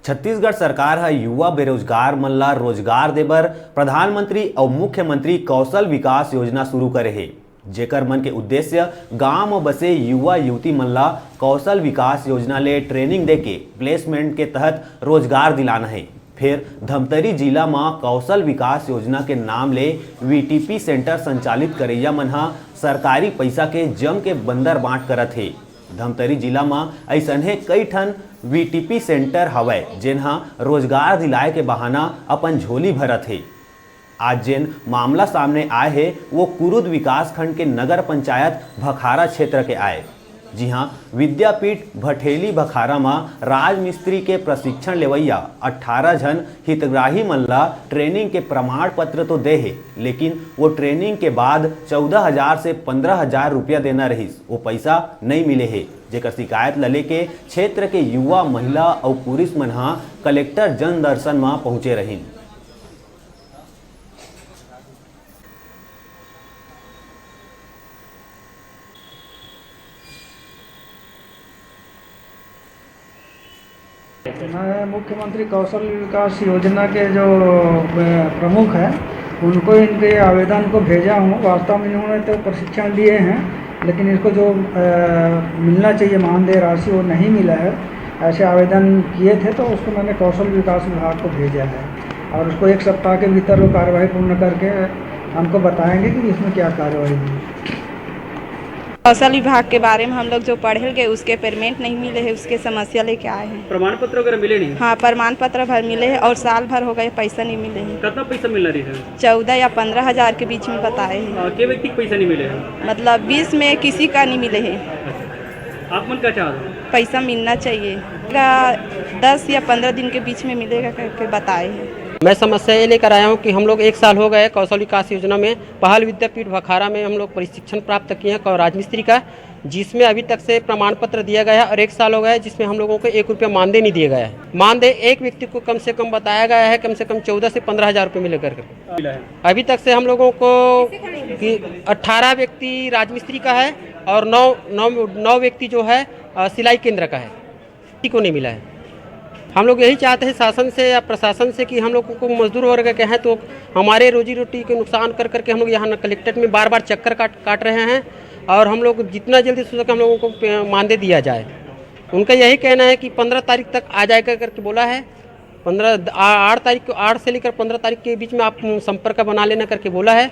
छत्तीसगढ़ सरकार है युवा बेरोजगार मन ला रोजगार देबर प्रधानमंत्री और मुख्यमंत्री कौशल विकास योजना शुरू करे है, जेकर मन के उद्देश्य गांव में बसे युवा युवती मन ला कौशल विकास योजना ले ट्रेनिंग देके प्लेसमेंट के तहत रोजगार दिलाना है। फिर धमतरी जिला में कौशल विकास योजना के नाम ले वीटीपी सेंटर संचालित करैया मन हा सरकारी पैसा के जम के बंदर बांट करत है। धमतरी जिला में ऐसने कई ठन वीटीपी सेंटर हवय जेनहा रोजगार दिलाए के बहाना अपन झोली भरत है। आज जेन मामला सामने आए है वो कुरुद विकास खंड के नगर पंचायत भखारा क्षेत्र के आए। जी हाँ, विद्यापीठ भठेली भखारा में राजमिस्त्री के प्रशिक्षण लेवैया 18 जन हितग्राही मन ला ट्रेनिंग के प्रमाण पत्र तो दे है, लेकिन वो ट्रेनिंग के बाद 14,000 से 15,000 रुपया देना रहीस, वो पैसा नहीं मिले है। जेकर शिकायत ल लेके क्षेत्र के युवा महिला और पुरुष मन हा कलेक्टर जन दर्शन में पहुंचे रहीन। मैं मुख्यमंत्री कौशल विकास योजना के जो प्रमुख हैं उनको इनके आवेदन को भेजा हूँ। वास्तव में इन्होंने तो प्रशिक्षण लिए हैं, लेकिन इसको जो मिलना चाहिए मानदेय राशि वो नहीं मिला है। ऐसे आवेदन किए थे तो उसको मैंने कौशल विकास विभाग को भेजा है और उसको 1 सप्ताह के भीतर वो कार्यवाही पूर्ण करके हमको बताएंगे कि इसमें क्या कार्यवाही हुई। कौशल विभाग के बारे में हम लोग जो पढ़े गए उसके पेमेंट नहीं मिले है, उसके समस्या लेके आए हैं। प्रमाण पत्र वगैरह मिले नहीं? हाँ, प्रमाण पत्र भर मिले हैं और साल भर हो गए पैसा नहीं मिले हैं। कितना पैसा मिल रही है? 14 या 15,000 के बीच में बताए हैं। के व्यक्ति को पैसा नहीं मिले हैं? मतलब 20 में किसी का नहीं मिले हैं। आप मन क्या चाहते हो? पैसा मिलना चाहिए, 10 या 15 दिन के बीच में मिलेगा करके बताए हैं। मैं समस्या ये लेकर आया हूँ कि हम लोग 1 साल हो गए कौशल विकास योजना में पहल विद्यापीठ भखारा में हम लोग प्रशिक्षण प्राप्त किए हैं राजमिस्त्री का, जिसमें अभी तक से प्रमाण पत्र दिया गया है और 1 साल हो गया है जिसमें हम लोगों को 1 रुपया मानदेय नहीं दिया गया है। मानदेय एक व्यक्ति को कम से कम बताया गया है कम से कम 14 से 15,000 रुपये मिले करके। अभी तक से हम लोगों को 18 व्यक्ति राजमिस्त्री का है और 9 व्यक्ति जो है सिलाई केंद्र का है, किसी को नहीं मिला है। हम लोग यही चाहते हैं शासन से या प्रशासन से कि हम लोग को मजदूर वर्ग के हैं तो हमारे रोजी रोटी के नुकसान कर करके हम लोग यहाँ कलेक्ट्रेट में बार चक्कर काट रहे हैं और हम लोग जितना जल्दी हो सके हम लोगों को मानदेय दिया जाए। उनका यही कहना है कि 15 तारीख तक आ जाएगा करके बोला है। 8 तारीख को 8 से लेकर 15 तारीख के बीच में आप संपर्क बना लेना करके बोला है।